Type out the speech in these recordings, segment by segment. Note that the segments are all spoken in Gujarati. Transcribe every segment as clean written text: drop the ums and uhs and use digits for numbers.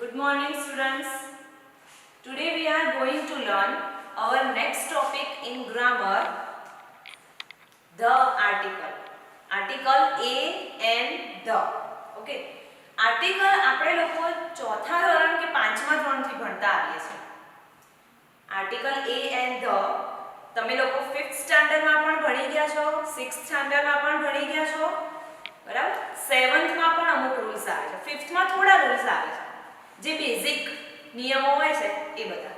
Good morning students. Today we are going to learn our next topic in grammar, the article. Article a and the. Okay. Article આપણે લોકો ચોથા ધોરણ કે પાંચમા ધોરણથી ભણતા આવીએ છીએ. Article a and the તમે લોકો 5th સ્ટાન્ડર્ડમાં પણ ભણી ગયા છો, 6th સ્ટાન્ડર્ડમાં પણ ભણી ગયા છો. બરાબર? 7th માં પણ અમુક રૂલ્સ આવે છે. 5th માં થોડા રૂલ્સ આવે છે. જે બેઝિક નિયમો હોય છે એ બધા.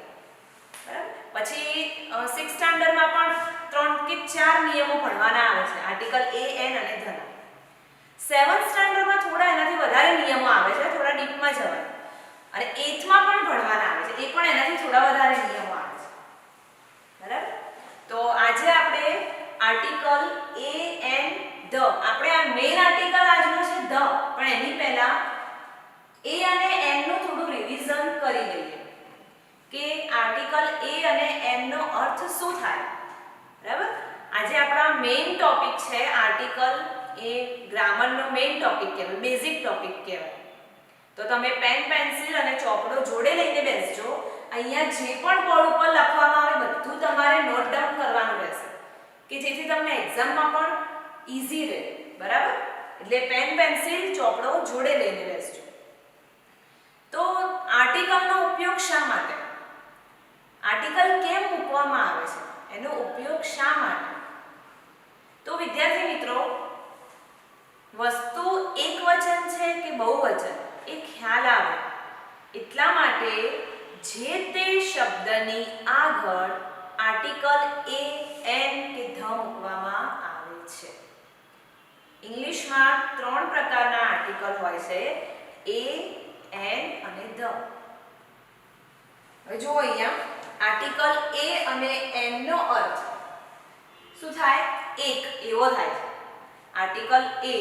બરાબર? પછી 6th સ્ટાન્ડર્ડમાં પણ 3 કે 4 નિયમો ભણવાના આવે છે. આર્ટિકલ a n અને the ના. 7th સ્ટાન્ડર્ડમાં થોડા એનાથી વધારે નિયમો આવે છે, થોડા ડીપમાં જવાય. અને 8th માં પણ ભણવાના આવે છે. એ પણ એનાથી થોડા વધારે નિયમો આવે છે. બરાબર? તો આજે આપણે આર્ટિકલ a and the આપણે આ મેઈન આર્ટિકલ આજનો છે the, પણ એની પહેલા a અને n નું થોડું રિવિઝન કરી લઈએ કે આર્ટિકલ a અને n નો અર્થ શું થાય. બરાબર? આજે આપણા મેઈન ટોપિક છે આર્ટિકલ એ ગ્રામરનો મેઈન ટોપિક કહેવાય, બેઝિક ટોપિક કહેવાય. તો તમે પેન પેન્સિલ અને ચોપડો જોડે લઈને બેસજો. અહીંયા જે પણ બોર્ડ ઉપર લખવામાં આવે બધું તમારે નોટ ડાઉન કરવાનું રહેશે કે જેથી તમને એક્ઝામમાં પણ ઈઝી રહે. બરાબર? એટલે પેન પેન્સિલ ચોપડો જોડે લઈને બેસજો. તો આર્ટિકલનો ઉપયોગ શા માટે? આર્ટિકલ કેમ મૂકવામાં આવે છે? એનો ઉપયોગ શા માટે? તો વિદ્યાર્થી મિત્રો, વસ્તુ એકવચન છે કે બહુવચન એ ખ્યાલ આવે એટલા માટે જે તે શબ્દની આગળ આર્ટિકલ a n કે the મૂકવામાં આવે છે. ઇંગ્લિશમાં 3 પ્રકારના આર્ટિકલ હોય છે, a, n અને the. હવે જો અહીંયા આર્ટિકલ a અને n નો અર્થ શું થાય? એક એવો થાય છે. આર્ટિકલ a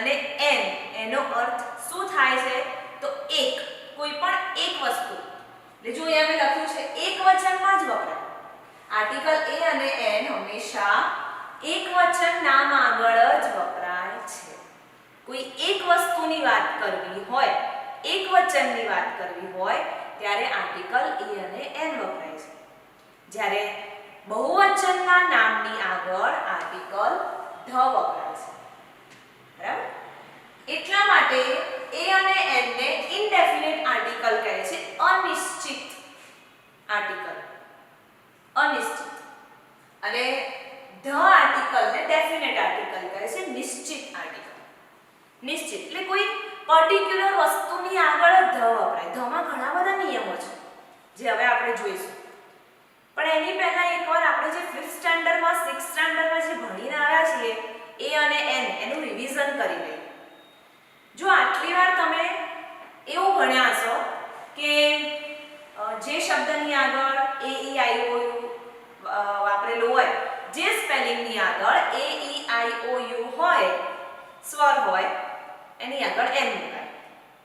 અને n એનો અર્થ શું થાય છે? તો એક, કોઈ પણ એક વસ્તુ. એટલે જો અહીંયા મેં લખ્યું છે એક વચનમાં જ વપરાય. આર્ટિકલ a અને n હંમેશા એક વચન નામ આગળ જ વપરાય છે. કોઈ એક વસ્તુની વાત કરવી હોય, એક વચનની વાત કરવી હોય ત્યારે આર્ટિકલ a અને n વપરાય છે. જ્યારે બહુવચનના નામની આગળ આર્ટિકલ the વપરાય છે. બરાબર? એટલા માટે a અને n ને ઇનડેફિનેટ આર્ટિકલ કહે છે, અનિશ્ચિત આર્ટિકલ. અનિશ્ચિત. અને the આર્ટિકલને ડેફિનેટ આર્ટિકલ કહે છે, નિશ્ચિત આર્ટિકલ. નિશ્ચિત એટલે કોઈ પર્ટિક્યુલર વસ્તુની આગળ the વપરાય. the માં ઘણા બધા નિયમો છે જે હવે આપણે જોઈશું. પણ એની પહેલા એકવાર આપણે જે 5th સ્ટાન્ડર્ડમાં 6th સ્ટાન્ડર્ડમાં જે ભણીને આવ્યા છીએ a અને n એનું રિવિઝન કરી લઈએ. જો આટલી વાર તમે એવું ભણ્યા હશો કે જે શબ્દની આગળ a e i o u વાપરેલું હોય, જે સ્પેલિંગની આગળ a e i o u હોય, સ્વર હોય, એની આગળ n મુકાય.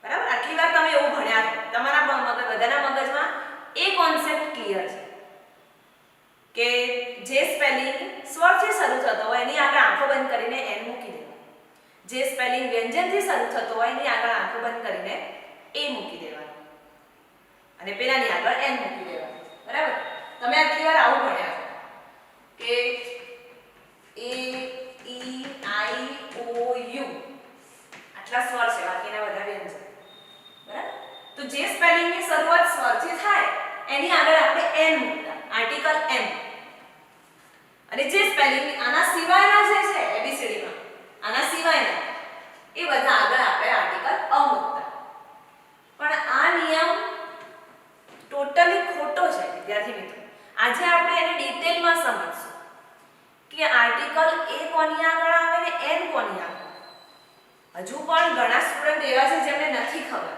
બરાબર? આટલી વાર તમે એવું ભણ્યા છો. તમારા બધાના મગજમાં એ કોન્સેપ્ટ ક્લિયર છે કે જે સ્પેલિંગ સ્વરથી શરૂ થતો હોય એની આગળ આંખો બંધ કરીને n મૂકી દેવાનું. જે સ્પેલિંગ વ્યંજનથી શરૂ થતો હોય એની આગળ આંખો બંધ કરીને a મૂકી દેવાનું. અને પેલાની આગળ n મૂકી દેવાનું. બરાબર? તમે આટલી વાર આવું ભણ્યા કે a e i o u આટલા સ્વર છે, બાકીના બધા વ્યંજન. બરાબર? તો જે સ્પેલિંગની શરૂઆત સ્વરથી થાય એની આગળ આપણે n મૂકતા, આર્ટિકલ m. અને જે સ્પેલિંગ આના સિવાયના જે છે એબીસીડીમાં, આના સિવાયના એ બધા આગળ આપણે આર્ટિકલ અ મૂકતા. પણ આ નિયમ ટોટલી ખોટો છે વિદ્યાર્થી મિત્રો. આજે આપણે એને ડિટેલમાં સમજીશું કે આર્ટિકલ a કોની આગળ આવે ને n કોની આગળ. હજુ પણ ઘણા સ્ટુડન્ટ એવા છે જેમને નથી ખબર.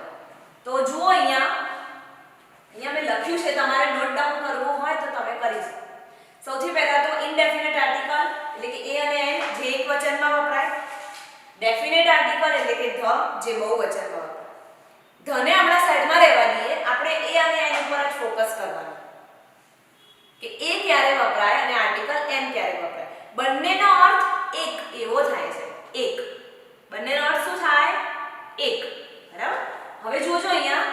તો જુઓ અહીંયા મેં લખ્યું છે, તમારે નોટ ડાઉન કરવું હોય તો તમે કરી શકો. સૌથી પહેલા તો ઇનડેફિનેટ આર્ટિકલ એટલે કે a અને n જે એક વચનમાં વપરાય. ડેફિનેટ આર્ટિકલ એટલે કે the જે બહુવચનમાં વપરાય. the ને આપણા સાઈડમાં રહેવા દઈએ, આપણે a અને n ઉપર જ ફોકસ કરવાનું કે a ક્યારે વપરાય અને આર્ટિકલ n ક્યારે વપરાય. બંનેનો અર્થ એક એવો થાય છે. એક બંનેનો અર્થ શું થાય? એક. બરાબર? હવે જોજો અહીંયા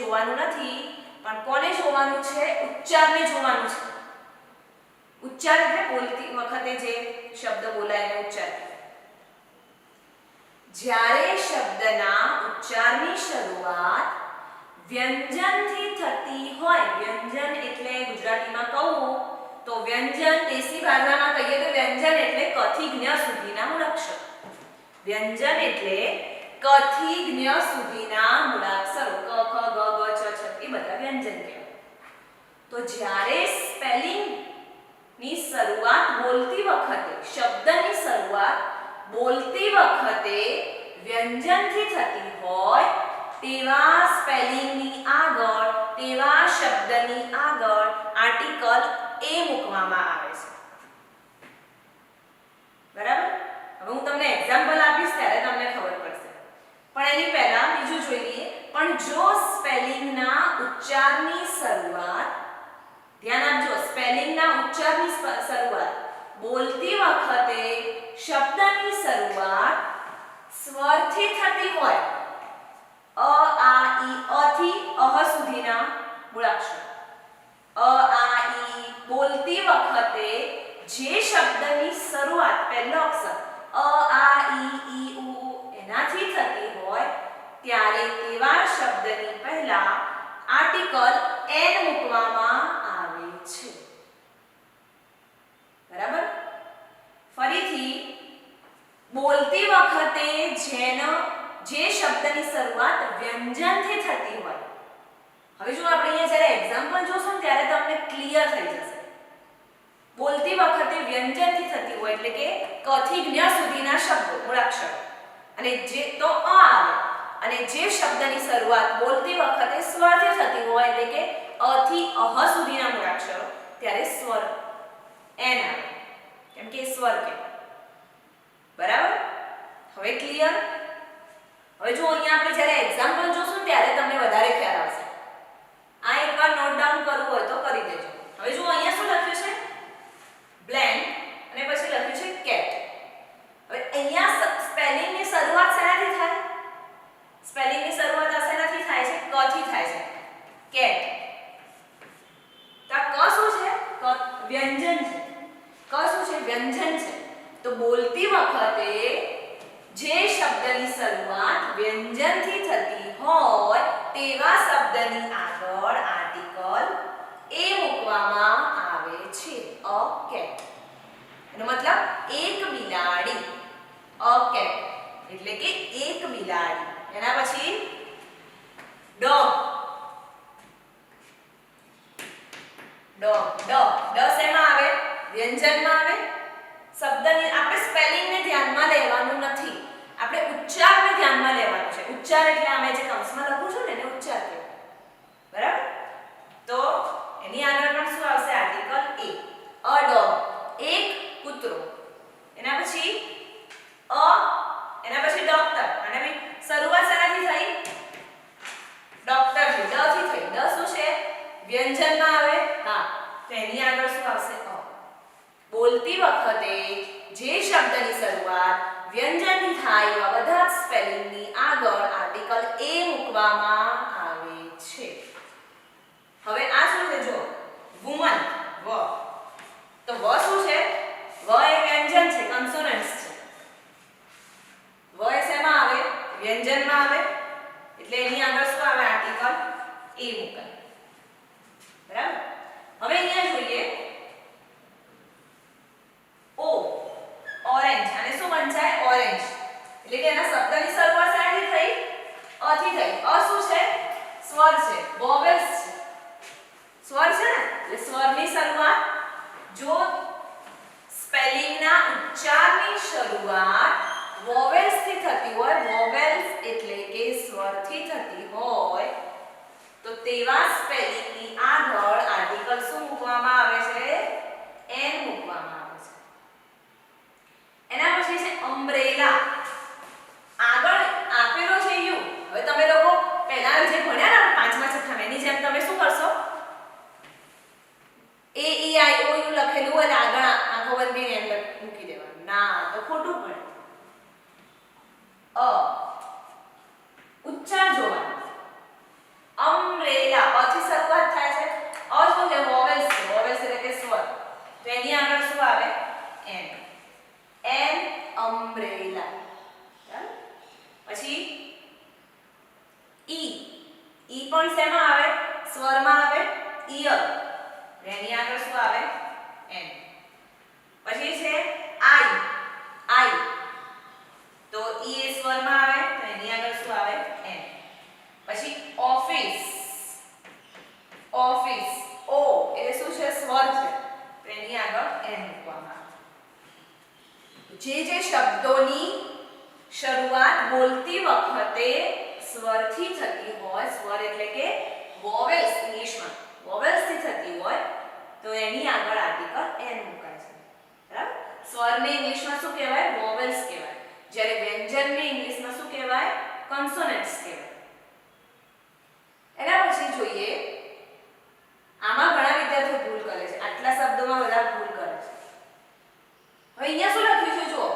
જોવાનું નથી, પણ કોને જોવાનું છે? ઉચ્ચારને જોવાનું છે. ઉચ્ચાર એટલે બોલતી વખતે જે શબ્દ બોલાય એને ઉચ્ચાર. જ્યારે શબ્દના ઉચ્ચારની શરૂઆત વ્યંજનથી થતી હોય, વ્યંજન એટલે ગુજરાતીમાં કહું તો વ્યંજન, દેશી ભાષામાં કહીએ તો વ્યંજન એટલે ક થી જ્ઞ સુધીના મૂળાક્ષર. વ્યંજન એટલે ક થી જ્ઞ સુધીના મૂળાક્ષરો, ક ખ ગ ઘ ચ છ એ બધા વ્યંજન કહેવાય. તો જ્યારે સ્પેલિંગ ની શરૂઆત બોલતી વખતે, શબ્દની શરૂઆત બોલતી વખતે વ્યંજનથી થતી હોય તેવા સ્પેલિંગની આગળ, તેવા શબ્દની આગળ આર્ટિકલ એ મૂકવામાં આવે છે. બરાબર? હવે હું તમને એક્ઝામ્પલ આપીશ ત્યારે તમને ખબર પડશે. પણ એની પહેલા બીજું જોઈ લઈએ. પણ જો સ્પેલિંગના ઉચ્ચારની શરૂઆત, ધ્યાન આપજો, સ્પેલિંગના ઉચ્ચારની શરૂઆત બોલતી વખતે શબ્દની શરૂઆત સ્વરથી થતી હોય, અ આ ઈ, અ થી અહ સુધીના મૂળાક્ષર, અ આ ઈ બોલતી વખતે જે શબ્દની શરૂઆત પહેલો અક્ષર અ આ ઈ ઉ એનાથી થતી હોય ત્યારે તેવા શબ્દની પહેલા આર્ટિકલ એન મૂકવામાં આવે છે. બરાબર? ફરીથી બોલતી વખતે જે શબ્દની શરૂઆત વ્યંજનથી થતી હોય, હવે જો આપણે અહીંયા જ્યારે એક્ઝામ્પલ જોશું ને ત્યારે તમને ક્લિયર થઈ જશે. બોલતી વખતે વ્યંજનથી થતી હોય એટલે કે ક થી જ્ઞ સુધીના શબ્દો, મૂળાક્ષર, અને જે તો અ આવે, અને જે શબ્દની શરૂઆત બોલતી વખતે સ્વરથી થતી હોય એટલે કે અ થી અહ સુધીના મૂળાક્ષરો, ત્યારે સ્વર એન આવે, કેમ કે સ્વર કે. બરાબર? હવે ક્લિયર? હવે જો અહીંયા આપણે જ્યારે એક્ઝામ્પલ જોશું ત્યારે તમને વધારે ખ્યાલ આવશે. આ એકવાર નોટ ડાઉન કરવું હોય તો કરી દેજો. હવે જો અહીંયા શું લખ્યું છે? બ્લેન્ક, અને પછી લખ્યું છે કેટ. હવે અહીંયા સ્પેલિંગની શરૂઆત શેનાથી થાય? સ્પેલિંગની શરૂઆત આ શેનાથી થાય છે? ક થી થાય છે. કેટ. તો આ ક શું છે? ક વ્યંજન છે. ક શું છે? વ્યંજન છે. તો બોલતી વખતે જે શબ્દની શરૂઆત વ્યંજનથી થતી હોય તેવા શબ્દની આગળ આર્ટિકલ એ મૂકવામાં આવે છે. A cat. એનો મતલબ એક બિલાડી. અ કેટ એટલે કે એક બિલાડી. એના પછી ડોગ. ડોગ. ડ શેમાં આવે? વ્યંજનમાં આવે. શબ્દની આપણે સ્પેલિંગને ધ્યાનમાં લેવાનું નથી, આપણે ઉચ્ચારને ધ્યાનમાં લેવાનું છે. ઉચ્ચાર એટલે અમે જે કૌંસમાં લખું છું ને એને ઉચ્ચાર કહેવાય. બરાબર? તો એની આગળ પણ શું આવશે? Article A. અ ડોગ, એક કૂતરો. એના પછી એના પછી ડોક્ટર, અને ભાઈ શરૂઆત શેનાથી થઈ? ડોક્ટર થી, ડ થી થઈ. ડ શું છે? વ્યંજનમાં આવે. હા, તો એની આગળ શું આવશે? અ. બોલતી વખતે જે શબ્દની શરૂઆત વ્યંજનથી થાય એવા બધા જ સ્પેલિંગની આગળ આર્ટિકલ એ મૂકવામાં આવે છે. હવે આ શું છે? જો વુમન, વ. તો વ શું છે? વ એ વ્યંજન છે, કન્સોનન્ટ્સ છે. વ એ શેમાં આવે? વ્યંજનમાં આવે. એટલે એની આગળ શું આવે? આર્ટિકલ એ મૂકાય. બરાબર? હવે અહીંયા જોઈએ ઓ, ઓરેન્જ. અને શું વંચાય? ઓરેન્જ. એટલે કે એના શબ્દની શરૂઆત શાથી થઈ? અ થી થઈ. અ શું છે? સ્વર છે, વોવેલ્સ છે. સ્વર છે ને, એટલે સ્વરની શરૂઆત જો સ્પેલિંગના ઉચ્ચારની શરૂઆત વોવેલ્સ થી થતી હોય, વોવેલ્સ એટલે કે સ્વરથી થતી હોય, તો તેવા સ્પેલિંગની આગળ આર્ટિકલ શું મૂકવામાં આવે છે? એન મૂકવામાં આવે છે. એના પછી છે અમ્બ્રેલા. આગળ આપેલો છે યુ. હવે તમે લોકો પહેલા જે ભણ્યા ને પાંચમા છઠ્ઠામાં એની જેમ તમે શું કરશો? એ ઈ આઈ ઓ યુ લખેલું હોય ને આગળ આંખો બંધ કરીને એમ મૂકી દેવાનું. ના, તો ખોટું પડે. અ ઉચ્ચાર જોવાનો. અમ્બ્રેલા. અમ્બ્રેલા. બરાબર. પછી ઈ પણ શેમાં આવે? સ્વરમાં આવે, ઈયર. એની આગળ શું આવે? એન. પછી છે આઈ. તો ઈ એ સ્વરમાં આવે તો એની આગળ શું આવે? એન. પછી ઓફિસ. ઓ એટલે શું છે? સ્વર છે તો એની આગળ એન મૂકવામાં આવે. જે શબ્દોની શરૂઆત બોલતી વખતે સ્વરથી થતી હોય, સ્વર એટલે કે વોવેલ્સ, ઇંગ્લિશમાં વોવેલ્સ થી થતી હોય તો એની આગળ આર્ટિકલ એન મુકાય છે. બરાબર. સ્વરને ઇંગ્લિશમાં શું કહેવાય? વોવેલ્સ કહેવાય. જ્યારે વ્યંજનને ઇંગ્લિશમાં શું કહેવાય? કોન્સોનન્ટ્સ કહેવાય. એના પછી જોઈએ, આમાં ઘણા વિદ્યાર્થીઓ ભૂલ કરે છે. આટલા શબ્દોમાં બધા ભૂલ કરે છે. હવે અહીંયા શું લખ્યું છે? જુઓ,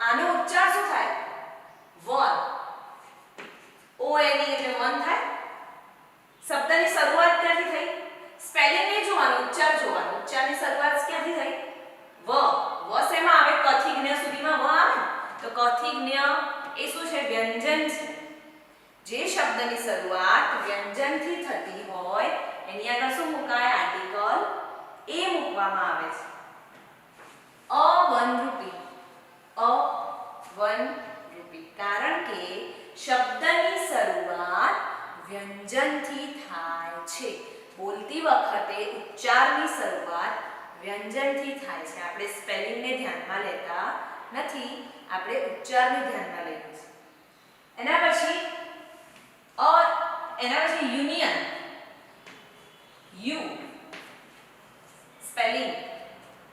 આનો ઉચ્ચાર શું થાય? વન. ઓ એની એટલે વન થાય. શબ્દની શરૂઆત ક્યાંથી થઈ? સ્પેલિંગ નહીં જોવાનું, ઉચ્ચાર જોવાનો. ઉચ્ચારની શરૂઆત ક્યાંથી થઈ? વ. વ શેમાં આવે? કથી જ્ઞ સુધીમાં વ આવે. તો કથી જ્ઞ એ શું છે? વ્યંજન છે. જે શબ્દની શરૂઆત વ્યંજનથી થતી હોય એની આગળ શું મુકાય? આર્ટિકલ એ મૂકવામાં આવે છે. અવનરૂપી. અવનરૂપી કારણ કે શબ્દની શરૂઆત વ્યંજનથી થાય છે. બોલતી વખતે ઉચ્ચારની શરૂઆત વ્યંજનથી થાય છે. આપણે સ્પેલિંગને ધ્યાનમાં લેતા નથી, આપણે ઉચ્ચારને ધ્યાનમાં લઈએ છીએ. એના પછી યુનિયન. You spelling.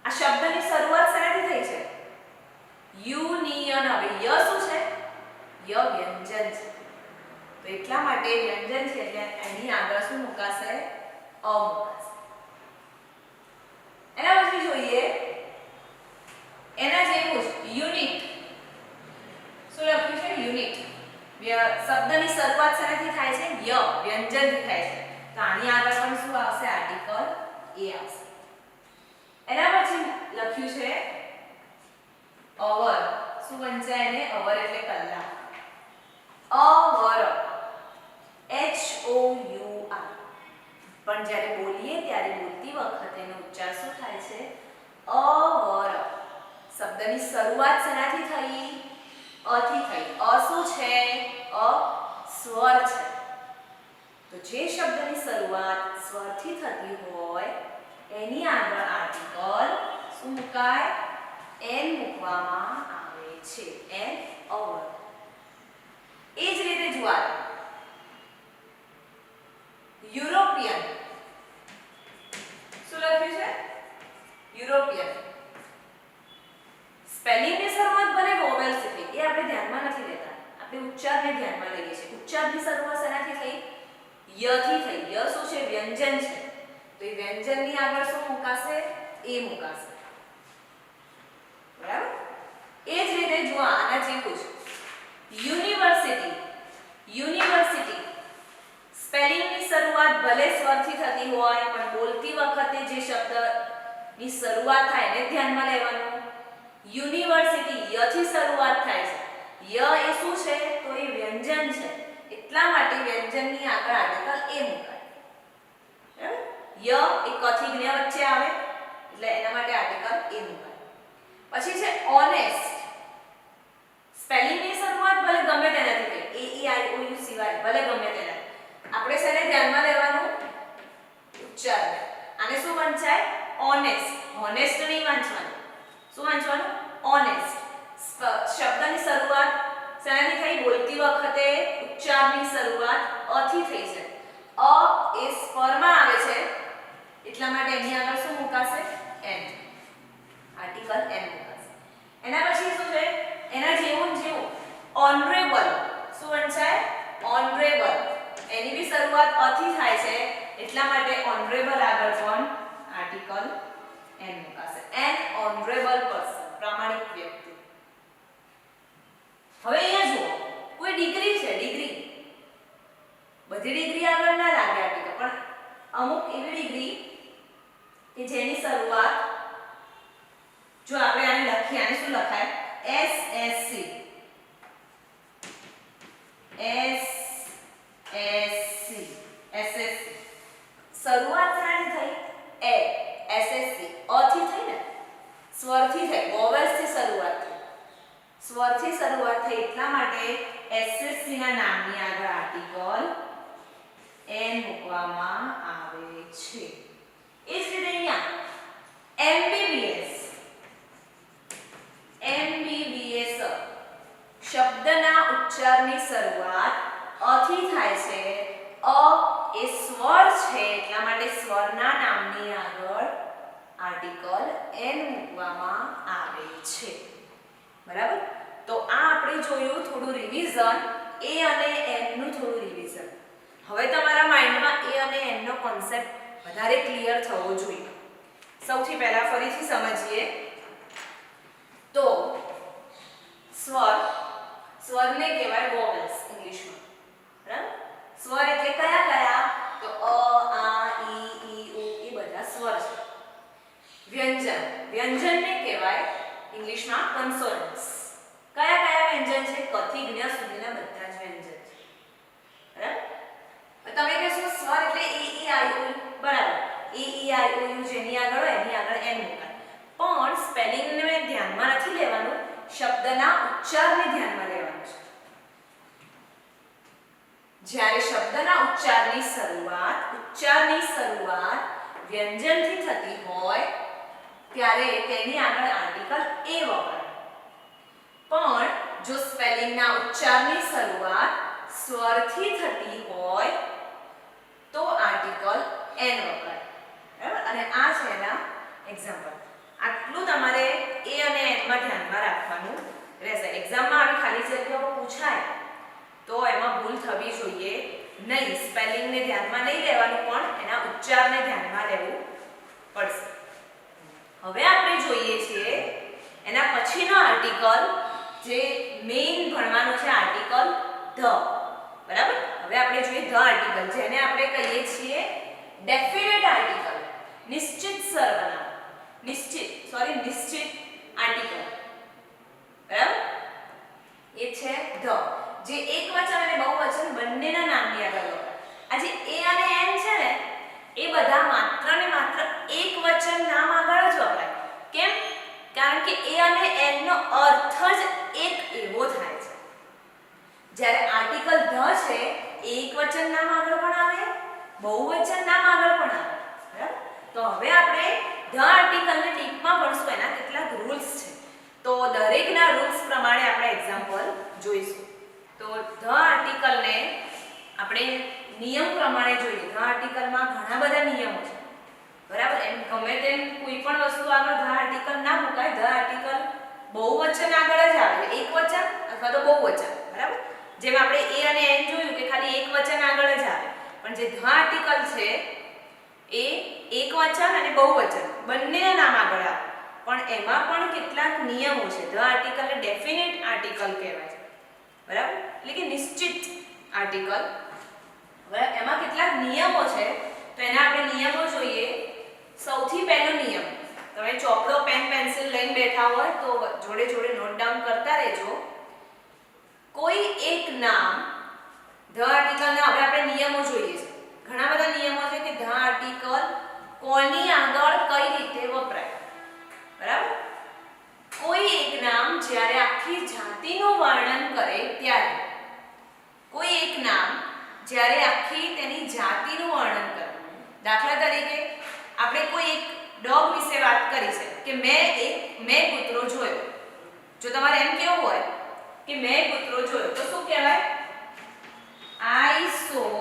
આ શબ્દની શરૂઆત શેનાથી થઈ છે? યુનિયન. હવે ય શું છે? ય વ્યંજન છે. તો એટલા માટે વ્યંજન છે એટલે એની આગળ શું મુકાશે? અ મુકાશે. એના પછી જોઈએ, એના જેવું જ યુનિટ. શું લખ્યું છે? યુનિટ. શબ્દની શરૂઆત શેનાથી થાય છે? ય વ્યંજનથી થાય છે. તો આની આગળ પણ શું આવશે? આર્ટિકલ એ આવશે. એના પછી લખ્યું છે અવર. શું વંચાય એને? અવર એટલે કલાક. અવર. HOUR. પણ જ્યારે બોલીએ ત્યારે બોલતી વખતે એનો ઉચ્ચાર શું થાય છે? અવર. શબ્દની શરૂઆત શેનાથી થઈ? અથી થઈ. અ શું છે? અ સ્વર છે. તો જે શબ્દની શરૂઆત સ્વરથી થતી હોય એની આગળ આર્ટિકલ શું મુકાય? એન મૂકવામાં આવે છે. An hour. એ જ રીતે જુઓ, યુરોપિયન. શું લખ્યું છે? યુરોપિયન. સ્પેલિંગની શરૂઆત ભલે વોવેલ્સથી થઈ, એ આપણે ધ્યાનમાં નથી લેતા. આપણે ઉચ્ચારને ધ્યાનમાં લઈએ છીએ. ઉચ્ચારની શરૂઆત શેનાથી થઈ? યથી થઈ. ય શું છે? વ્યંજન છે. તો એ વ્યંજનની આગળ શું મુકાશે? એ મુકાશે. બરાબર. એ જ રીતે જુઓ, આના જેવું જ યુનિવર્સિટી. યુનિવર્સિટી. સ્પેલિંગની શરૂઆત ભલે સ્વરથી થતી હોય પણ બોલતી વખતે જે શબ્દની શરૂઆત થાય એને ધ્યાનમાં લેવાનું. યુનિવર્સિટી યથી શરૂઆત થાય છે. ય એ શું છે? તો એ વ્યંજન છે. એટલા માટે વ્યંજનની આગળ આર્ટિકલ એ મુકાય. બરાબર. ય એ કથી જ્ઞ વચ્ચે આવે એટલે એના માટે આર્ટિકલ એ મુકાય. પછી છે ઓનેસ્ટ. સ્પેલિંગની શરૂઆત ભલે ગમે તેનાથી થઈ, AEIOU સિવાય ભલે ગમે તેના. આપણે શેને ધ્યાનમાં લેવાનું? ઉચ્ચારને. આને શું વંચાય? ઓનેસ્ટ. હોનેસ્ટ નહીં વાંચવાનું. શું વાંચવાનું? ઓનેસ્ટ. શબ્દની શરૂઆત શેનાથી થઈ? બોલતી વખતે ઉચ્ચારની શરૂઆત અથી થઈ છે. અ એ સ્વરમાં આવે છે એટલા માટે એની આગળ શું મુકાશે? એન. આર્ટિકલ એન મુકાશે. એના પછી શું છે? એના જેવું ઓનરેબલ. શું વંચાય? ઓનરેબલ. એની બી શરૂઆત અથી થાય છે એટલા માટે ઓનરેબલ આગળ પણ આર્ટિકલ એન મુકાશે. An honourable person. પ્રામાણિક વ્યક્તિ. હવે અહીંયા જુઓ, કોઈ ડિગ્રી છે. ડિગ્રી બધી ડિગ્રી આગળ ના લાગે આર્ટિકલ, પણ અમુક એવી ડિગ્રી કે જેની શરૂઆત જો આપણે આને લખીએ, આને શું લખાય? અર્થ એટલા માટે એસએસસી ના નામની આગળ આર્ટિકલ એન મૂકવામાં આવે છે. એ જ રીતે અહીંયા MBBS શબ્દના ઉચ્ચારની શરૂઆત અ થી થાય છે. અ એ સ્વર છે એટલા માટે સ્વરના નામની આગળ આર્ટિકલ એન મૂકવામાં આવે છે. બરાબર? તો આ આપણે જોયું થોડું રિવિઝન, એ અને એન નું થોડું રિવિઝન. હવે તમારા માઇન્ડમાં એ અને એન નો કોન્સેપ્ટ વધારે ક્લિયર થવો જોઈએ. સૌથી પહેલા ફરીથી સમજીએ તો સ્વરને કહેવાય વોવેલ્સ ઇંગ્લિશમાં. બરાબર? સ્વર એટલે કયા કયા? તો અ, આ, ઈ, ઉ એ બધા સ્વર છે. વ્યંજનને કહેવાય ઇંગ્લિશમાં કન્સોનન્ટ્સ. કયા કયા વ્યંજન છે? ક થી જ્ઞ સુધીના બધા જ વ્યંજન છે. બરાબર? તમે કહેશો સ્વર એટલે એ ઈ આઈ ઓ. બરાબર, એ ઈ આઈ ઓ યુ જેની આગળ હોય એની આગળ એન મૂકાય. પણ સ્પેલિંગને ધ્યાનમાં નથી લેવાનું, શબ્દના ઉચ્ચારને ધ્યાનમાં લેવાનું છે. જ્યારે શબ્દના ઉચ્ચારની શરૂઆત વ્યંજનથી થતી હોય ત્યારે તેની આગળ આર્ટિકલ એ વપરાય. પણ જો સ્પેલિંગના ઉચ્ચારની શરૂઆત સ્વરથી થતી હોય તો આર્ટિકલ એન વપરાય. બરાબર? અને આ છે એના એક્ઝામ્પલ. આટલું તમારે એ અને એન માં ધ્યાનમાં રાખવાનું રહેશે. એક્ઝામમાં આવી ખાલી જગ્યાઓ પૂછાય તો એમાં ભૂલ થવી જોઈએ નહીં. સ્પેલિંગને ધ્યાનમાં નહીં લેવાનું, પણ એના ઉચ્ચારને ધ્યાનમાં લેવું પડશે. હવે આપણે જોઈએ છીએ એના પછીનો આર્ટિકલ જે મેઇન ભણવાનો છે, આર્ટિકલ ધ. બરાબર? હવે આપણે જોઈએ ધ આર્ટિકલ, જેને આપણે કહીએ છીએ ડેફિનેટ આર્ટિકલ. નિશ્ચિત સર્વનામ. નિશ્ચિત આર્ટિકલ. બરાબર? એ છે ધ, જે એકવચન અને બહુવચન બંનેના નામની આગળ વપરાય. આ જે એ અને એન છે ને એ બધા માત્ર ને માત્ર એકવચન નામ આગળ જ વપરાય. કેમ? કારણ કે એ અને એન નો અર્થ જ એક એવો થાય છે. જ્યારે આર્ટિકલ ધ છે એ એકવચન નામ આગળ પણ આવે, બહુવચન નામ આગળ પણ આવે. બરાબર? તો હવે આપણે ધ આર્ટિકલને ડીપમાં ભણશું, એના કેટલાક રૂલ્સ છે. તો દરેકના રૂલ્સ પ્રમાણે આપણે એક્ઝામ્પલ જોઈશું. તો ધ આર્ટિકલને આપણે નિયમ પ્રમાણે જોઈએ. ધ આર્ટિકલમાં ઘણા બધા નિયમો છે. બરાબર? એમ ગમે તેમ કોઈ પણ વસ્તુ આગળ ધ આર્ટિકલ ના મુકાય. ધ આર્ટિકલ બહુવચન આગળ જ આવે, એકવચન અથવા તો બહુવચન. બરાબર? જેમ આપણે એ અને એન જોયું કે ખાલી એકવચન આગળ જ આવે, પણ જે ધ આર્ટિકલ છે એ એકવચન અને બહુવચન બંનેના નામ આગળ આવે. પણ એમાં પણ કેટલાક નિયમો છે. ધ આર્ટિકલને ડેફિનેટ આર્ટિકલ કહેવાય છે. બરાબર? એટલે કે નિશ્ચિત આર્ટિકલ. હવે એમાં કેટલાક નિયમો છે, તો એના આપણે નિયમો જોઈએ. સૌથી પહેલો નિયમ, તમે ચોપડો પેન પેન્સિલ લઈને બેઠા હોય તો જોડે જોડે નોટ ડાઉન કરતા રહેજો. કોઈ એક નામ ધ આર્ટિકલના હવે આપણે નિયમો જોઈએ છે. ઘણા બધા નિયમો છે કે ધ આર્ટિકલ કોની આગળ કઈ રીતે વપરાય. બરાબર? કોઈ એક નામ જ્યારે આખી જાતિનું વર્ણન કરે ત્યારે, કોઈ એક નામ જ્યારે આખી તેની જાતિનું વર્ણન કરે. દાખલા તરીકે આપણે કોઈ એક ડોગ વિશે વાત કરી છે કે મેં કૂતરો જોયો. જો તમારે એમ કેવું હોય કે મેં કૂતરો જોયો તો શું કહેવાય? I saw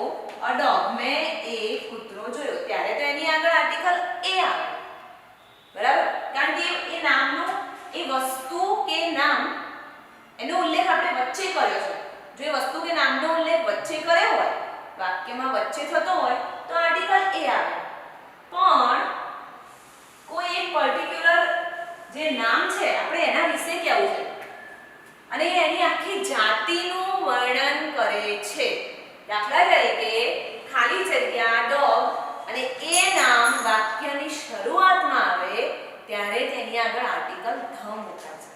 a dog. મેં એક કૂતરો જોયો. ત્યારે તો એની આગળ આર્ટિકલ એ આવે. બરાબર? કારણ કે એ નામનો, એ વસ્તુ કે નામ એનો ઉલ્લેખ આપણે વચ્ચે કર્યો છે. જો એ વસ્તુ કે નામનો ઉલ્લેખ વચ્ચે કર્યો હોય, વાક્યમાં વચ્ચે થતો હોય તો આર્ટિકલ એ આવે. પણ કોઈ એક પર્ટિક્યુલર જે નામ છે આપણે એના વિશે કહેવું છે અને એની આખી જાતિનું વર્ણન કરે છે. દાખલા તરીકે ખાલી જગ્યા ડોગ અને એ નામ વાક્યની શરૂઆતમાં આવે ત્યારે તેની આગળ આર્ટિકલ ધ મુકાય છે.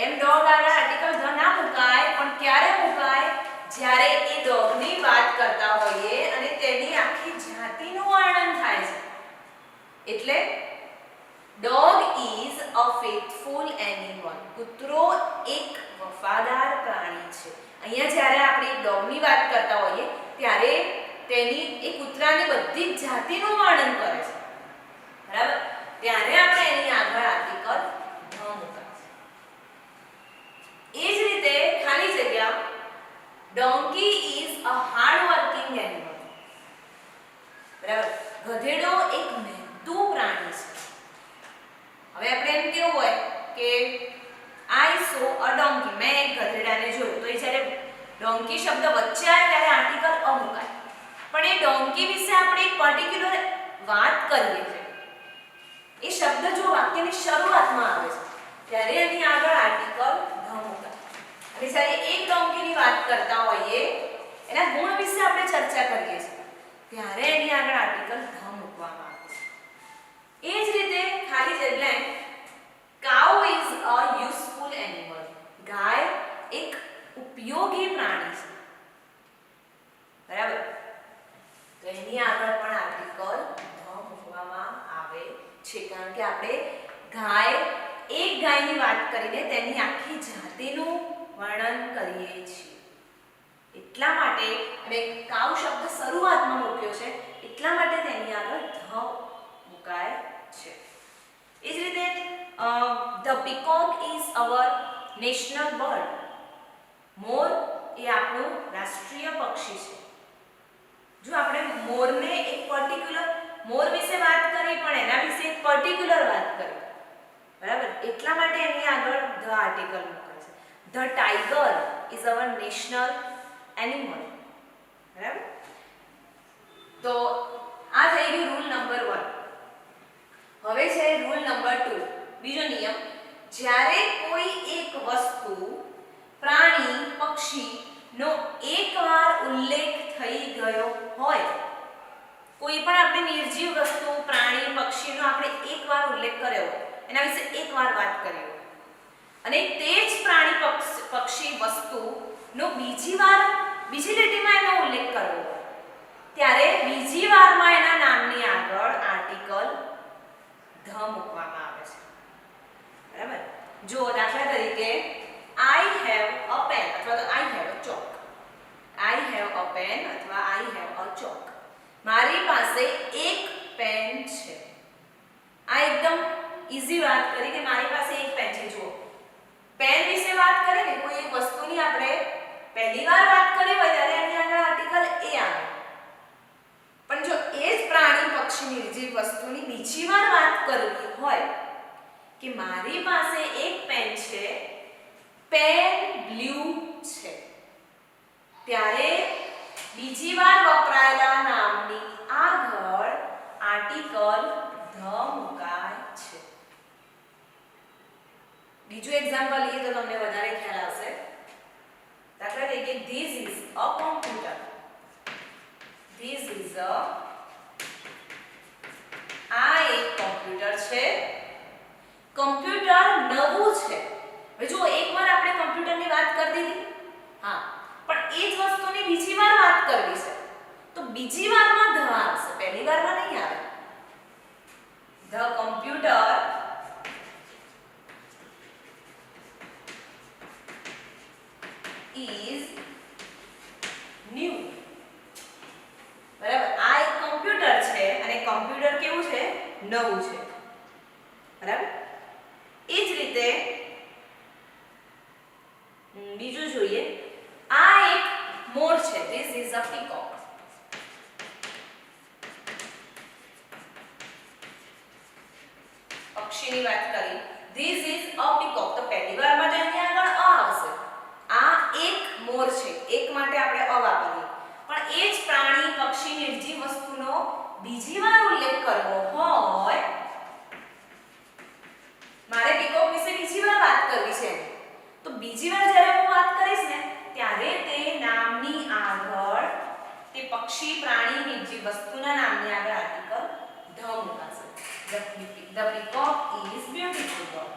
એમ ડોગ આગળ આર્ટિકલ ધ ના મુકાય, પણ ક્યારે મુકાય? જ્યારે એ ડોગની વાત કરતા હોઈએ અને તેની આખી જાતિનું વર્ણન થાય છે. એટલે dog is a faithful animal. કૂતરો એક વફાદાર પ્રાણી છે. અહીંયા જ્યારે આપણે ડોગની વાત કરતા હોઈએ ત્યારે તેની એ કૂતરાની બધી જ જાતિનું વર્ણન કરે છે, બરાબર? ત્યારે આપણે એની આગળ આર્ટિકલ ધ મૂકાશે. એ જ રીતે ખાલી જગ્યા donkey is a hard working animal. બરાબર? ગધેડો એક મહેનતુ પ્રાણી છે. હવે આપણે એમ કેવું હોય કે આઈ સો અ ડોંકી, મેં એક ગધેડાને જોયું, તો એ જ્યારે ડોંકી શબ્દ વચ્ચે આવે ત્યારે આર્ટિકલ અ મુકાય. પણ એ ડોંકી વિશે આપણે એક પર્ટિક્યુલર વાત કરીએ છીએ, એ શબ્દ જો વાક્યની શરૂઆતમાં આવે છે ત્યારે એની આગળ આર્ટિકલ ધ મુકાય. અને જ્યારે એક ડોંકીની વાત કરતા હોઈએ, એના ગુણ વિશે આપણે ચર્ચા કરીએ છીએ ત્યારે એની આગળ આર્ટિકલ ધ મૂકવામાં આવે છે. એ જ રીતે ખાલી જગ્યા cow is a useful animal. ગાય એક ઉપયોગી પ્રાણી છે, બરાબર? તો એની આગળ પણ આર્ટિકલ ધ મૂકવામાં આવે છે, કારણ કે આપણે એક ગાયની વાત કરીને તેની આખી જાતિનું વર્ણન કરીએ છીએ. એટલા માટે અને કાઉ શબ્દ શરૂઆતમાં મૂક્યો છે, એટલા માટે તેની આગળ ધ મુકાય છે. એ જ રીતે the peacock is our national bird. મોર એ આપણું રાષ્ટ્રીય પક્ષી છે. જો આપણે મોરને એક પર્ટિક્યુલર મોર વિશે વાત કરી પણ એના વિશે એક પર્ટિક્યુલર વાત કરી, બરાબર? એટલા માટે એની આગળ ધ આર્ટિકલ મૂકાય છે. The tiger is our national animal. બરાબર? તો આ થઈ ગયું રૂલ નંબર 1. હવે છે રૂલ નંબર 2. બીજો નિયમ, જ્યારે કોઈ એક વસ્તુ, પ્રાણી, પક્ષીનો એકવાર ઉલ્લેખ થઈ ગયો હોય, કોઈ પણ આપણે નિર્જીવ વસ્તુ, પ્રાણી, પક્ષીનો આપણે એકવાર ઉલ્લેખ કર્યો, એના વિશે એકવાર વાત કરી હોય, અને તે જ પ્રાણી, પક્ષી, વસ્તુનો બીજી લીટીમાં એનો ઉલ્લેખ કરવો હોય, ત્યારે બીજી વારમાં એના નામની આગળ આર્ટિકલ ધ મૂકવામાં આવે છે, બરાબર? જો દાખલા તરીકે આઈ હેવ અ પેન અથવા તો I have a chalk. I have a pen અથવા આઈ હેવ અ ચોક. મારી પાસે એક પેન છે. આ એકદમ ઈઝી વાત કરી કે મારી પાસે એક પેન છે. જુઓ, પેન વિશે વાત કરીએ ને, કોઈ એક વસ્તુની આપણે પહેલી વાર વાત કરી હોય ત્યારે એની આગળ આર્ટિકલ એ આવે. પણ જો એ જ પ્રાણી, પક્ષી, નિર્જીવ વસ્તુની બીજી વાર વાત કરવી હોય કે મારી પાસે એક પેન છે, પેન બ્લુ છે, ત્યારે બીજી વાર વપરાયેલા નામની આગળ આર્ટિકલ ધ મુકાય છે. બીજું એક્ઝામ્પલ લઈએ તો તમને વધારે ખ્યાલ આવશે. દાખલા તરીકે this is a computer. This is આ એક કોમ્પ્યુટર છે. કોમ્પ્યુટર નવું છે. હવે જો એકવાર આપણે કોમ્પ્યુટરની વાત કરી દીધી, હા, પણ એ જ વસ્તુની બીજી વાર વાત કરવી છે તો બીજી વારમાં ધ આવશે, પહેલી વારમાં નહીં આવે. The computer is new. બરાબર? આ એક કોમ્પ્યુટર છે અને કોમ્પ્યુટર કેવું છે? નવું છે. બરાબર? એ જ રીતે બીજું જોઈએ. આ એક મોર છે. This is a peacock. પક્ષીની વાત કરી. This is a peacock. તો પહેલી વારમાં તો એની આગળ અ આવશે. આ એક મોર છે. એક માટે આપણે અ વાપરીએ. પણ એ જ પ્રાણી, પક્ષી, નિર્જીવ વસ્તુનો બીજી વાર ઉલ્લેખ કરવો હોય, મારે પીકોક વિશે બીજી વાર વાત કરવી છે, તો બીજી વાર જ્યારે હું વાત કરીશ ને ત્યારે તે નામની આગળ, તે પક્ષી, પ્રાણી, નિર્જીવ વસ્તુના નામની આગળ આર્ટિકલ ધ મુકાશે. The peacock is beautiful bird.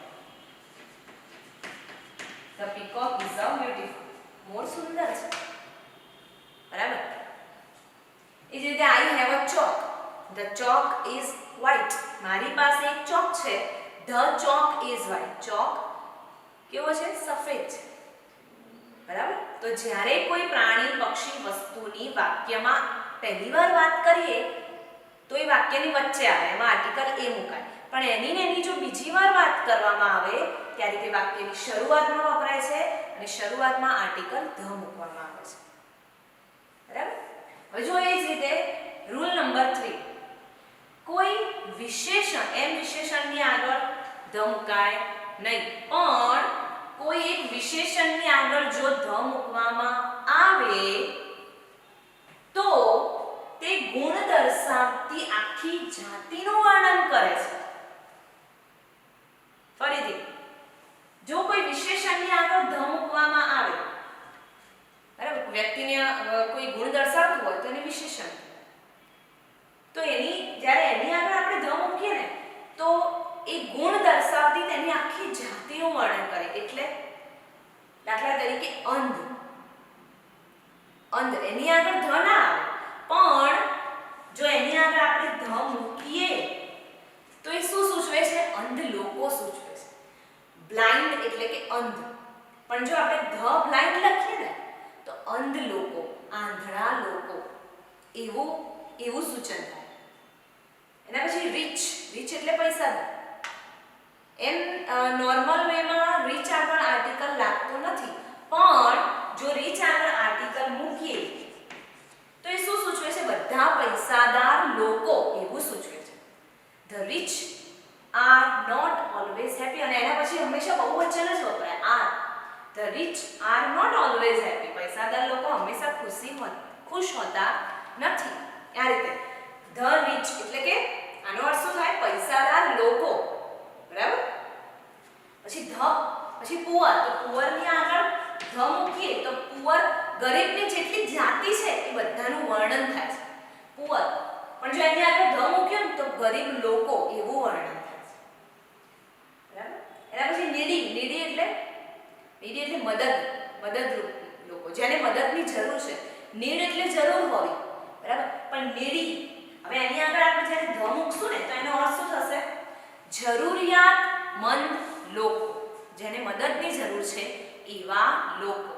The peacock is a beautiful. મોર સુંદર છે. બરાબર? એ જ રીતે I have a chalk. The chalk is white. મારી પાસે એક ચોક છે. The chalk is white. ચોક કેવો છે? સફેદ છે. બરાબર. તો જ્યારે કોઈ પ્રાણી પક્ષી વસ્તુની વાક્યમાં પહેલીવાર વાત કરીએ તો એ વાક્યની વચ્ચે આવે, એમાં આર્ટિકલ એ મુકાય. પણ એની ને એની જો બીજી વાર વાત કરવામાં આવે ત્યારે તે વાક્યની શરૂઆતમાં વપરાય છે અને શરૂઆતમાં આર્ટિકલ ધ મૂકવામાં આવે છે. બરાબર. હવે જો એ જ રીતે રૂલ નંબર 3, કોઈ વિશેષણ એમ વિશેષણની આગળ ધ મુકાય નહીં, પણ કોઈ એક વિશેષણની આગળ જો ધ મૂકવામાં આવે તો તે ગુણ દર્શાવતી આખી જાતિનું વર્ણન કરે છે. ફરીથી, જો કોઈ વિશેષણની આગળ ધ મૂકવામાં આવે, બરાબર, વ્યક્તિને કોઈ ગુણ દર્શાવતું હોય તો એને વિશેષણ, તો જ્યારે એની આગળ આપણે ધ મૂકીએ ને તો એ ગુણ દર્શાવતી તેની આખી જાતિનું વર્ણન કરે. એટલે દાખલા તરીકે અંધ, એની આગળ ધ ના આવે, પણ જો એની આગળ આપણે ધ મૂકીએ તો એ શું સૂચવે છે? અંધ લોકો સૂચવે છે. બ્લાઇન્ડ એટલે કે અંધ, પણ જો આપણે ધ બ્લાઇન્ડ લખીએ ને તો અંધ લોકો, આંધળા લોકો એવું સૂચન થાય. એના પછી રીચ એટલે પૈસાદાર. એમ નોર્મલ વેમાં રીચ આગળ આર્ટિકલ લાગતો નથી, પણ જો રીચ આગળ આર્ટિકલ મૂકીએ તો એ શું સૂચવે છે? બધા પૈસાદાર લોકો એવું સૂચવે છે. The rich are not always happy, અને એના પછી હંમેશા બહુવચન જ વપરાય, are. The rich are not always happy. પૈસાદાર લોકો હંમેશા ખુશ હોતા નથી. આ રીતે the rich એટલે કે આનો અર્થ શું થાય? પૈસાદાર લોકો. બરાબર. પછી પુઅર, તો પુઅરની આગળ ધ મૂકીએ તો પુઅર ગરીબની જેટલી જાતિ છે એ બધાનું વર્ણન થાય છે. પુઅર, પણ જો એની આગળ ધ મૂક્યો ને તો ગરીબ લોકો એવું વર્ણન થાય છે. બરાબર. એના પછી નીડી એટલે મદદરૂપ લોકો, જેને મદદની જરૂર છે. નીડ એટલે જરૂર હોવી, બરાબર, પણ નીડી, હવે એની આગળ આપણે જ્યારે ધ મૂકશું ને તો એનો અર્થ શું થશે? જરૂરિયાતમંદ લોકો, જેને મદદની જરૂર છે એવા લોકો.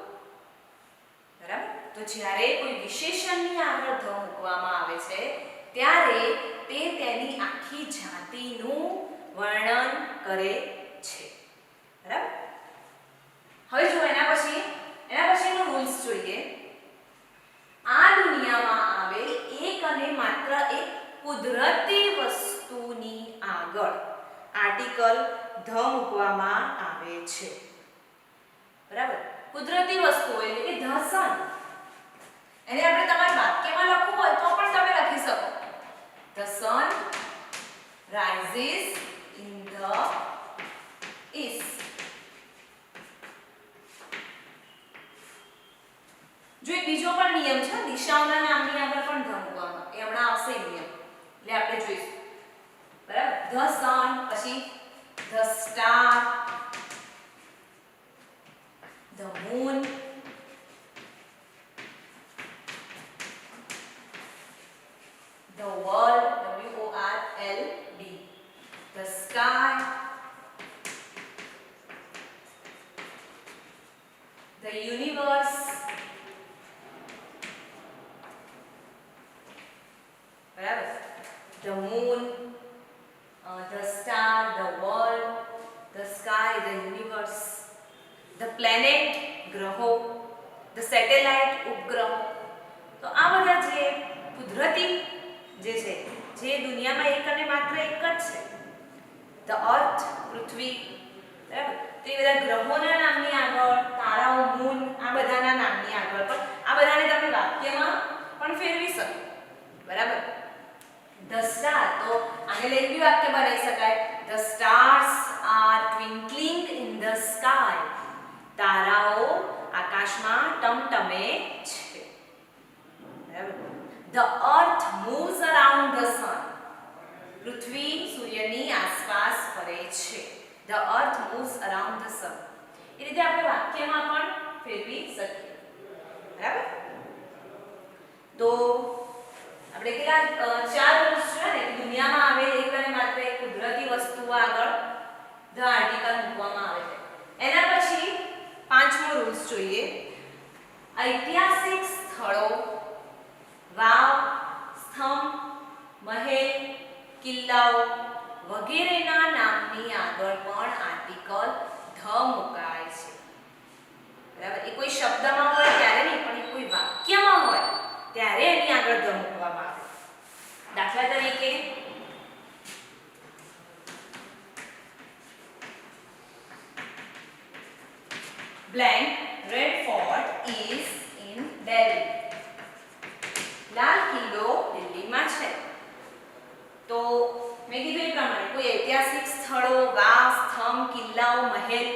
બરાબર. તો જ્યારે કોઈ વિશેષણની આગળ ધ મૂકવામાં આવે છે ત્યારે તે તેની આખી જાતિનું વર્ણન કરે છે. બરાબર. હવે જો એના પછીનો રૂલ્સ જોઈએ. આ દુનિયામાં આવેલ એક અને માત્ર એક કુદરતી વસ્તુની આગળ આર્ટિકલ ધ મૂકવામાં આવે છે. બરાબર. કુદરતી વસ્તુ એટલે કે ધ સન, એને આપણે તમારા વાક્યમાં લખવું હોય તો પણ તમે લખી શકો. The sun rises in the east. જો એક બીજો પણ નિયમ છે, દિશાઓના નામની આગળ પણ ધ મૂકવાનો, એ હમણાં આવશે નિયમ, એટલે આપણે જોઈશું. બરાબર. The sun, પછી the star, the moon, the world, W-O-R-L-D, the sky, the universe, બરાબર, the moon, the star, the world, the sky, the universe, the planet, ગ્રહો, the satellite, ઉપગ્રહો. તો આ બધા જે કુદરતી જે છે, જે દુનિયામાં એક અને માત્ર એક જ છે, the earth, પૃથ્વી, બરાબર, તે બધા ગ્રહોના નામની આગળ, તારાઓ, મૂન, આ બધાના નામની આગળ પણ આ બધાને તમે વાક્યમાં પણ ફેરવી શકો. બરાબર. The star, તો આને લઈને બી વાક્ય બનાવી શકાય. The stars are twinkling in the sky. તારાઓ આકાશમાં ટમટમે છે. બરાબર. The earth moves around the sun. પૃથ્વી સૂર્યની આસપાસ ફરે છે. The earth moves around the sun. એ રીતે આપણે વાક્યમાં પણ ફેરવી શકીએ. બરાબર. તો આપણે કેટલા 4 રૂલ્સ છે ને, દુનિયામાં આવેલ એક અને માત્ર એક કુદરતી વસ્તુઓ આગળ ધ આર્ટિકલ મૂકવામાં આવે છે. એના પછી પાંચમો રૂલ્સ જોઈએ. ઐતિહાસિક સ્થળો, વાવ, સ્તંભ, મહેલ, કિલ્લાઓ વગેરેના નામની આગળ પણ આર્ટિકલ ધ મુકાય છે. બરાબર? એ કોઈ શબ્દમાં હોય ત્યારે નહીં, પણ એ કોઈ વાક્યમાં હોય ત્યારે એની આગળ ધ મૂકવામાં આવે. દાખલા તરીકે blank red fort is in Delhi. Lal Qila દિલ્હીમાં છે. તો મેં કીધું એ પ્રમાણે કોઈ ઐતિહાસિક સ્થળો, વાવ, સ્તંભ, કિલ્લાઓ, મહેલ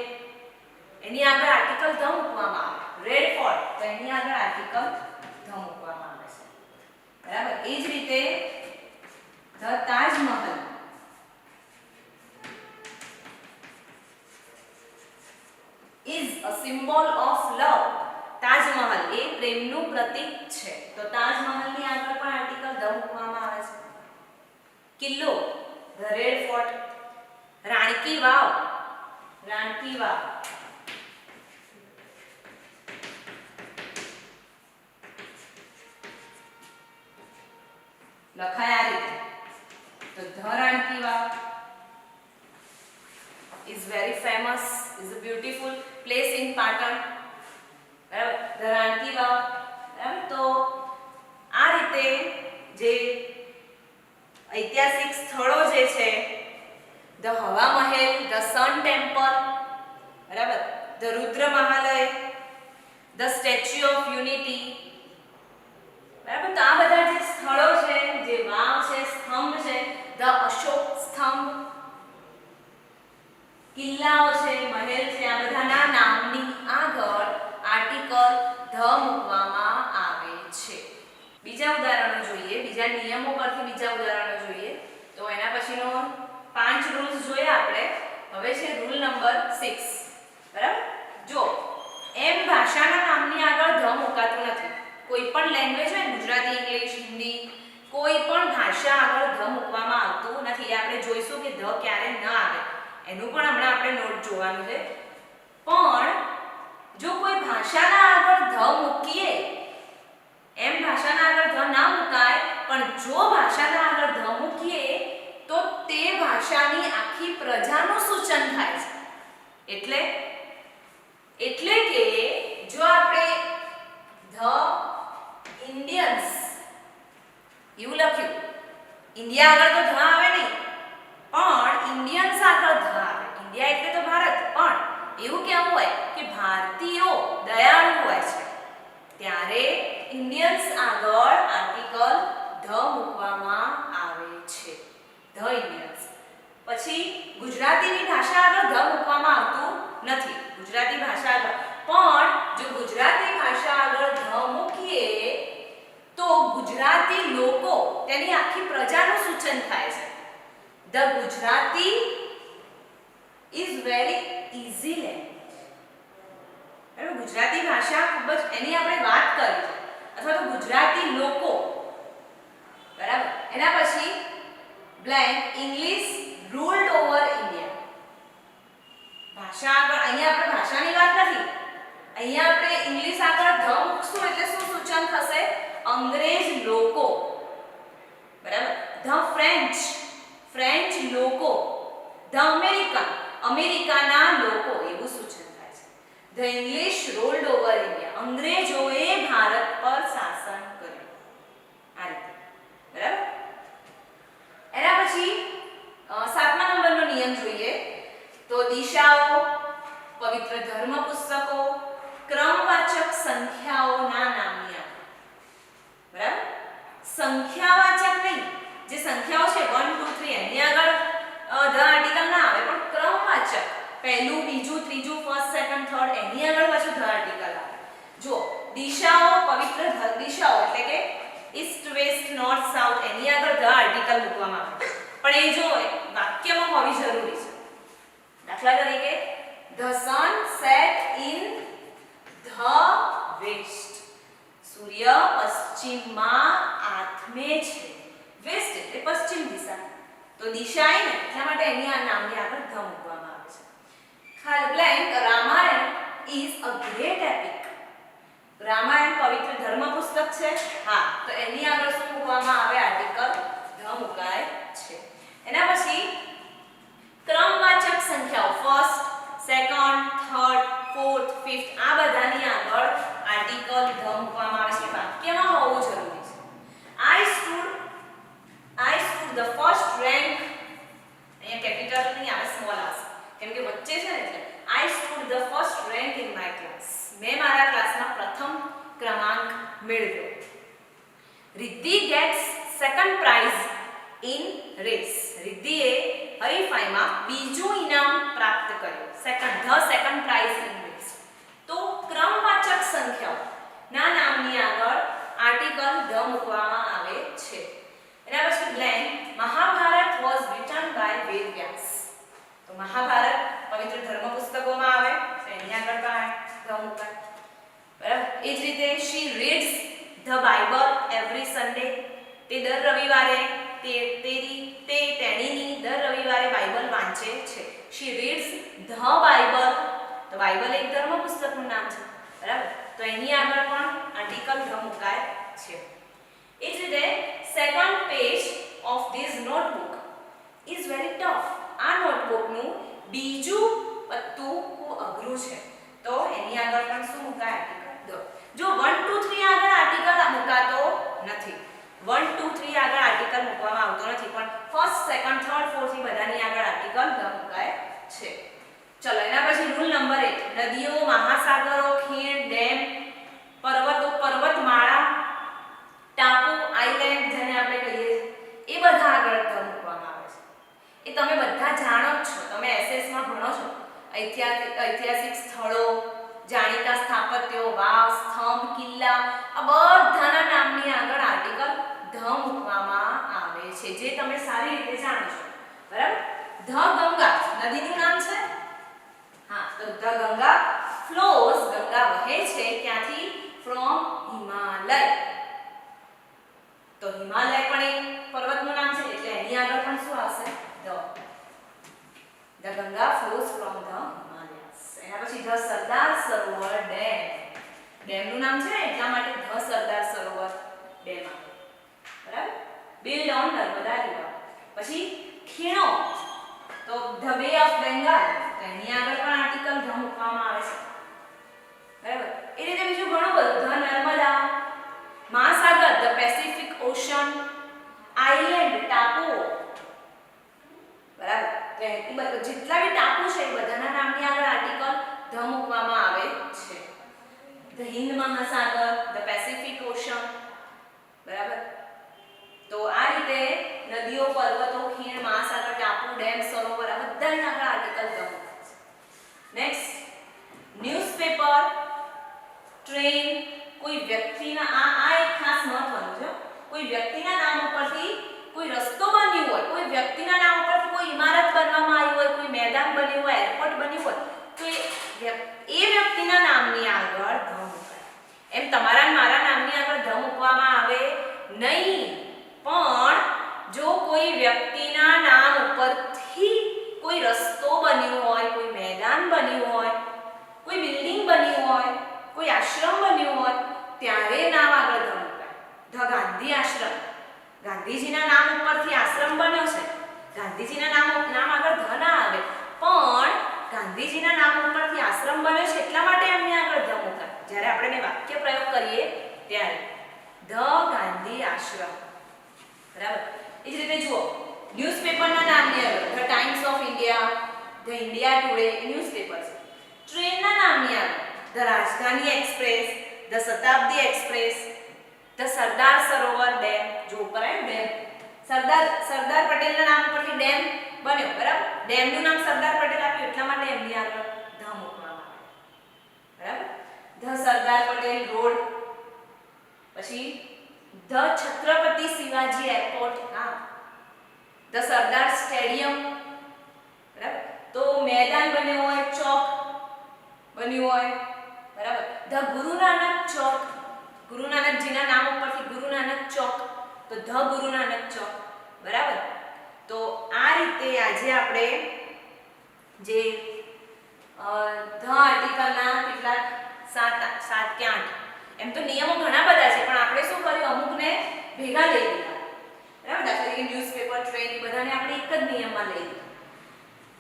એની આગળ આર્ટિકલ ધ મૂકવામાં આવે. રેડ ફોર્ટ તો એની આગળ આર્ટિકલ ધ મૂકવામાં આવે છે. બરાબર? એ જ રીતે the Taj Mahal is a symbol of love. Taj Mahal એ પ્રેમનું પ્રતીક છે. તો તાજમહલની આગળ પણ આર્ટિકલ ધ મૂકવામાં આવે છે. કિલ્લો the red fort, Rani ki Vav લખાય આ રીતે. તો the Rani ki Vav is very famous, is a beautiful place in Patan. બરાબર? ધ રાણકી વાવ. બરાબર? તો આ રીતે જે ઐતિહાસિક સ્થળો જે છે, the Hawa Mahal, the Sun Temple, બરાબર, the Rudra Mahalaya, the Statue of Unity, બરાબર. તો આ બધા જે સ્થળો છે, જે વાવ છે, સ્તંભ છે, ધ અશોક સ્તંભ, કિલ્લાઓ છે, મહેલ છે, આ બધાના નામની આગળ આર્ટિકલ ધ મૂકવામાં આવે છે. બીજા ઉદાહરણો જોઈએ, બીજા નિયમો પરથી બીજા ઉદાહરણો જોઈએ. તો એના પછીનો 5 રૂલ્સ જોયા આપણે. હવે છે રૂલ નંબર 6. બરાબર? જો એમ ભાષાના નામની આગળ ધ મુકાતું નથી. કોઈ પણ લેંગ્વેજ હોય, ગુજરાતી, ઇંગ્લિશ, હિન્દી, કોઈ પણ ભાષા આગળ ધ મૂકવામાં આવતું નથી. આપણે જોઈશું કે ધ ક્યારે ન આવે, એનું પણ હમણાં આપણે નોટ જોવાનું છે. પણ જો કોઈ ભાષાના આગળ ધ મૂકીએ, એમ ભાષાના આગળ ધ ના મુકાય, પણ જો ભાષાના આગળ ધ મૂકીએ તો તે ભાષાની આખી પ્રજાનું સૂચન થાય છે. એટલે કે જો આપણે ધ ઇન્ડિયન્સ એવું લખ્યું, ઇન્ડિયા આગળ તો ધ આવે નહીં, પણ ઇન્ડિયન્સ આગળ ધ આવે. ઇન્ડિયા એટલે તો ભારત, પણ એવું કેવું હોય કે ભારતીયો દયાળુ હોય છે, ત્યારે ઇન્ડિયન્સ આગળ આર્ટિકલ ધ મૂકવામાં આવે છે. The Indians. પછી ગુજરાતીની ભાષા આગળ ધ મૂકવામાં આવતું નથી. ગુજરાતી ભાષા આગળ, પણ જો ગુજરાતી ભાષા આગળ ધ મૂકીએ તો ગુજરાતી લોકો, તેની આખી પ્રજાનું સૂચન થાય છે. The Gujarati is very easy language. બરાબર? ગુજરાતી ભાષા ખૂબ જ, એની આપણે વાત કરી છે, અથવા તો ગુજરાતી લોકો. બરાબર? એના પછી blank English ruled over India. ભાષા આગળ, અહીંયા આપણે ભાષાની વાત નથી, અહીંયા આપણે ઇંગ્લિશ આગળ ધ મૂકશું એટલે શું સૂચન થશે? અંગ્રેજ લોકો. બરાબર? ધ ફ્રેન્ચ લોકો. ધ અમેરિકાના લોકો, એવું સૂચન થાય છે. The English ruled over India. અંગ્રેજોએ ભારત પર શાસન કર્યું. આ રીતે. બરાબર? એના પછી 7મા નંબરનો નિયમ જોઈએ. તો દિશાઓ, પવિત્ર ધર્મ પુસ્તકો, ક્રમવાચક સંખ્યાઓના નામની આપો. બરાબર? સંખ્યાવાચક નહીં, જે સંખ્યાઓ છે 1 2 3 એની આગળ ધ આર્ટિકલ ના આવે, પણ ક્રમવાચક પહેલું, બીજું, ત્રીજું, ફર્સ્ટ, સેકન્ડ, થર્ડ એની આગળ પાછું ધ આર્ટિકલ આવે. જો દિશાઓ, પવિત્ર દિશાઓ એટલે કે ઈસ્ટ, વેસ્ટ, નોર્થ, સાઉથ એની આગળ ધ આર્ટિકલ મૂકવામાં આવે, પણ એ જો વાક્યમાં હોવી જરૂરી છે. દાખલા તરીકે the sun set in the west. સૂર્ય પશ્ચિમમાં આથમે છે. વેસ્ટ એટલે પશ્ચિમ દિશા. તો દિશા ને એટલા માટે એની આ નામની આગળ ધ મૂકવામાં આવે છે. ખાલી blank Ramayan is a great epic. Ramayan પવિત્ર ધર્મ પુસ્તક છે, હા, તો એની આગળ શું મૂકવામાં આવે? આર્ટિકલ ધ મુકાય છે. એના પછી ક્રમવાચક સંખ્યાઓ first, second, third, fourth, fifth આ બધાની આગળ આર્ટિકલ ધ મૂકવામાં આવે છે. વાક્યમાં હોવું જરૂરી છે. I stood the first rank, અહીંયા કેપિટલ નહીં આવે, સ્મોલ આવશે કેમ કે વચ્ચે છે ને, એટલે I stood the first rank in my class. મેં મારા ક્લાસમાં પ્રથમ ક્રમાંક મેળવ્યો. Riddhi gets second prize in race. રિદ્ધિએ હરીફાઈમાં બીજું ઇનામ પ્રાપ્ત કર્યું. second prize in race. તો ક્રમવાચક સંખ્યાઓ ના નામની આગળ આર્ટિકલ ધ મૂકવામાં આવે છે. એના પછી blank Mahabharata was written by Ved Vyas. તો મહાભારત પવિત્ર ધર્મ પુસ્તકોમાં આવે તો એની આગળ પણ ધ મૂકાય. બરાબર. એ જ રીતે she reads the Bible every Sunday. તે દર રવિવારે તેણીની દર રવિવારે બાઇબલ વાંચે છે. She reads the Bible. તો બાઇબલ એક ધર્મ પુસ્તકનું નામ છે. બરાબર. તો એની આગળ પણ આર્ટિકલ ધ મુકાય છે. એ જ રીતે second page of this notebook is very tough. આ નોટબુકનું બીજું પત્તું ખૂબ અઘરું છે. તો એની આગળ પણ શું મુકાય? Article the. જો 1 2 3 આગળ આર્ટિકલ મુકાતો નથી. 1 2 3 આગળ આર્ટિકલ મૂકવામાં આવતો નથી, પણ ફર્સ્ટ, સેકન્ડ, થર્ડ, ફોર્થ ની બધાની આગળ આર્ટિકલ ધ મુકાય છે. ચલો એના પછી રૂલ નંબર 8 નદીઓ, મહાસાગરો, ખીણ, ડેમ, પર્વતો, પર્વતમાળા, ટાપુ, આઇલેન્ડ જેને આપણે કહીએ એ બધા આગળ ધ મૂકવામાં આવે છે. એ તમે બધા જાણો જ છો, તમે એસએસ માં ભણો છો. ઐતિહાસિક સ્થળો, જાણીતા સ્થાપત્યો, વાવ, સ્તંભ, કિલ્લા આ બધાના નામની આગળ આર્ટિકલ ધ મૂકવામાં આવે છે, જે તમે સારી રીતે જાણો છો. બરાબર. ધ ગંગા નદીનું નામ છે. હા, તો ધ ગંગા ફ્લોઝ ગંગા વહે છે ક્યાંથી? ફ્રોમ હિમાલય. તો હિમાલય પણ એક પર્વતનું નામ છે, એટલે એની આગળ પણ શું આવશે? The Ganga flows from the Himalayas. એના પછી ધ સરદાર સરોવર ડેમ. ડેમનું નામ છે એટલા માટે ધ સરદાર સરોવર ડેમ આવે. બરાબર. Build on Narmada river. પછી ખીણો તો ધ બે ઓફ બેંગાલ. તો એની આગળ પણ આર્ટિકલ ધ મૂકવામાં આવે છે. બરાબર. એ રીતે બીજું ઘણું બધું. ધ નર્મદા, મહાસાગર ધ પેસિફિક ઓશન, આઇલેન્ડ ટાપુઓ. બરાબર. જેટલા બી ટાપુ છે એ બધાના નામની આગળ આર્ટિકલ ધ મૂકવામાં આવે છે. ધ હિન્દ મહાસાગર, ધ પેસિફિક ઓશન. બરાબર. તો આ રીતે નદીઓ, પર્વતો, ખીણ, મહાસાગર, ટાપુ, ડેમ, સરોવર આ બધાની આગળ આર્ટિકલ ધ મૂકાય છે. નેક્સ્ટ ન્યૂઝપેપર, ટ્રેન, કોઈ વ્યક્તિના આ એક ખાસ મહત્વનું છે. કોઈ વ્યક્તિના નામ ઉપરથી કોઈ રસ્તો બન્યો હોય, કોઈ વ્યક્તિના નામ ઉપરથી કોઈ ઇમારત બનવામાં આવી હોય, કોઈ મેદાન બન્યું હોય, એરપોર્ટ બન્યું હોય, તો એ વ્યક્તિના નામની આગળ ધ મૂકાય. એમ તમારા અને મારા નામની આગળ ધ મૂકવામાં આવે નહીં, પણ જો કોઈ વ્યક્તિના નામ ઉપરથી કોઈ રસ્તો બન્યો હોય, કોઈ મેદાન બન્યું હોય, કોઈ બિલ્ડિંગ બન્યું હોય, કોઈ આશ્રમ બન્યું હોય, ત્યારે નામ આગળ ધ મૂકાય. ધ ગાંધી આશ્રમ. ગાંધીજીના નામ ઉપરથી આશ્રમ બન્યો છે. ગાંધીજીના નામ આગળ ધ ના આવે, પણ ગાંધીજીના નામ ઉપરથી આશ્રમ બન્યો છે એટલા માટે એમની આગળ ધ મૂકાય. જ્યારે આપણે વાક્ય પ્રયોગ કરીએ ત્યારે ધ ગાંધી આશ્રમ. બરાબર. એ જ રીતે જુઓ ન્યૂઝપેપરના નામની આગળ the times of India, the India today newspaper છે. ટ્રેનના નામની આગળ ધ રાજધાની express, the Shatabdi express, the Sardar Sarovar dam. જો ઉપર આવ્યું ડેમ, સરદાર પટેલના નામ પરથી ડેમ બન્યો. બરાબર. ડેમનું નામ સરદાર પટેલ આપ્યું એટલા માટે એમની આગળ ધ મૂકવામાં આવે. બરાબર. The Sardar Patel road. પછી ધ છત્રપતિ શિવાજી એરપોર્ટ. હા. The Sardar stadium. બરાબર. તો મેદાન બન્યો હોય, ચોક બન્યું હોય. બરાબર. ધ ગુરુ નાનક ચોક. ગુરુ નાનકજીના નામ ઉપરથી ગુરુ નાનક ચોક, તો ધ ગુરુ નાનક ચોક. બરાબર. તો આ રીતે આજે આપણે જે ધ આર્ટિકલના કેટલા 7 કે 8 એમ તો નિયમો ઘણા બધા છે પણ આપણે શું કર્યું અમુકને ભેગા લઈ લીધા બરાબર દાખલા તરીકે ન્યૂઝપેપર ટ્રેન એ બધાને આપણે એક જ નિયમમાં લઈ લીધા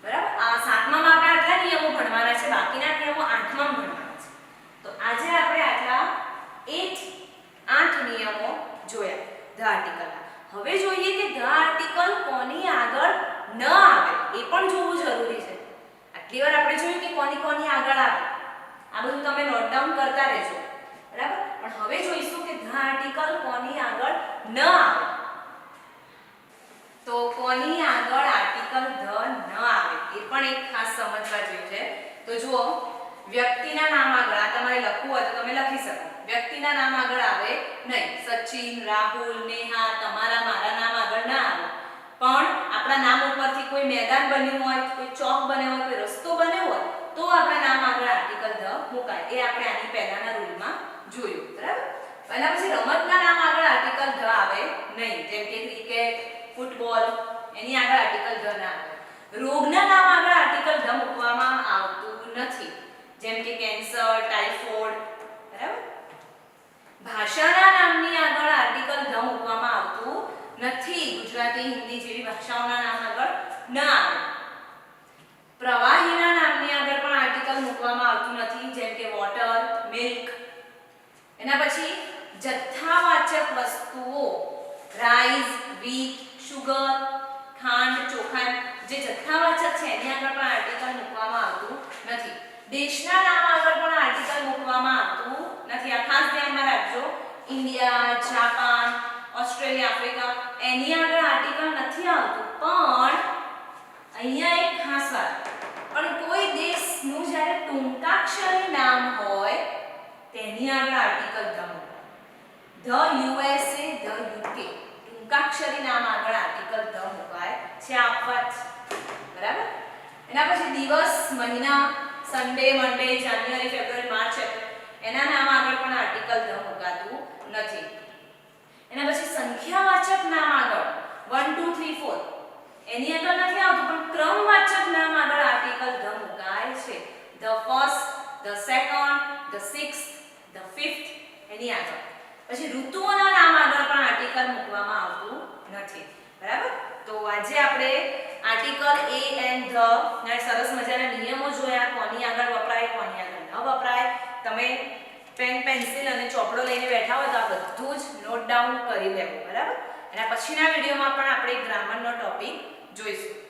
બરાબર આ 7મામાં આપણે આટલા નિયમો ભણવાના છે બાકીના નિયમો 8મામાં ભણવાના છે તો આજે આપણે આટલા 8 નિયમો જોયા ધ આર્ટિકલના હવે જોઈએ કે ધ આર્ટિકલ કોની આગળ ન આવે એ પણ જોવું જરૂરી છે આટલી વાર આપણે જોયું કે કોની આગળ આવે આ બધું તમે નોટ ડાઉન કરતા રહેજો બરાબર પણ હવે જોઈશું કે ધ આર્ટિકલ કોની આગળ ન આવે તો કોની આગળ આર્ટિકલ ધ ન આવે એ પણ એક ખાસ સમજવા જેવું છે તો જુઓ વ્યક્તિના નામ આગળ આ તમારે લખવું હોય તો તમે લખી શકો વ્યક્તિના નામ આગળ આવે નહીં સચિન રાહુલ નેહા તમારા મારા નામ આગળ ના આવે પણ આપણા નામ ઉપરથી કોઈ મેદાન બન્યું હોય કોઈ ચોક બન્યો હોય કોઈ રસ્તો બન્યો હોય તો આપણા નામ આગળ આર્ટિકલ ધ મુકાય એ આપણે આની પહેલાના રૂલમાં જોયું બરાબર એના પછી રમતના નામ આગળ આર્ટિકલ ધ આવે નહીં જેમ કે ક્રિકેટ ફૂટબોલ એની આગળ આર્ટિકલ ધ ના આવે રોગના નામ આગળ આર્ટિકલ ધ મૂકવામાં આવતું નથી જેમ કે કેન્સર ટાઇફોઇડ બરાબર ભાષાના નામની આગળ આર્ટિકલ ધ મૂકવામાં આવતું નથી ગુજરાતી હિન્દી જેવી ભાષાઓના નામ આગળ ન આવે પ્રવાહીના નામની આગળ પણ આર્ટિકલ મૂકવામાં આવતું નથી જેમ કે વોટર મિલ્ક એના પછી જથ્થાવાચક વસ્તુઓ રાઈસ વ્હીટ સુગર ખાંડ ચોખા જે જથ્થાવાચક છે એની આગળ પણ આર્ટિકલ મૂકવામાં આવતું નથી દેશના નામ આગળ પણ આર્ટિકલ મૂકવામાં આવતું નથી આ ખાસ ધ્યાનમાં રાખજો ઇન્ડિયા જાપાન ઓસ્ટ્રેલિયા આફ્રિકા એની આગળ આર્ટિકલ નથી આવતું પણ અહીંયા એક ખાસ વાત પણ કોઈ દેશનું જ્યારે ટૂંકાક્ષરી નામ હોય તેની આગળ આર્ટિકલ ધ મૂકાય ધ યુએસએ ધ યુકે ટૂંકાક્ષરી નામ આગળ આર્ટિકલ ધ મુકાય છે આપવા બરાબર એના પછી દિવસ મહિના સન્ડે મંડે જાન્યુઆરી ફેબ્રુઆરી માર્ચ એપ્રિલ એના નામ આગળ પણ આર્ટિકલ ધ મુકાતું નથી એના પછી સંખ્યાવાચક નામ આગળ 1 2 3 4 એની આગળ નથી આવતું પણ ક્રમવાચક નામ આગળ આર્ટિકલ ધ મુકાય છે the first the second the sixth the fifth એની આગળ પછી ઋતુઓના નામ આગળ પણ આર્ટિકલ મૂકવામાં આવતું નથી બરાબર તો આજે આપણે આર્ટિકલ a and the ના સરસ મજાના નિયમો જોયા કોની આગળ વપરાય કોની આગળ ન વપરાય તમે પેન પેન્સિલ અને ચોપડો લઈને બેઠા હોય તો આ બધું જ નોટ ડાઉન કરી લેવું બરાબર એના પછીના વિડિયોમાં પણ આપણે ગ્રામરનો ટોપિક જોઈશું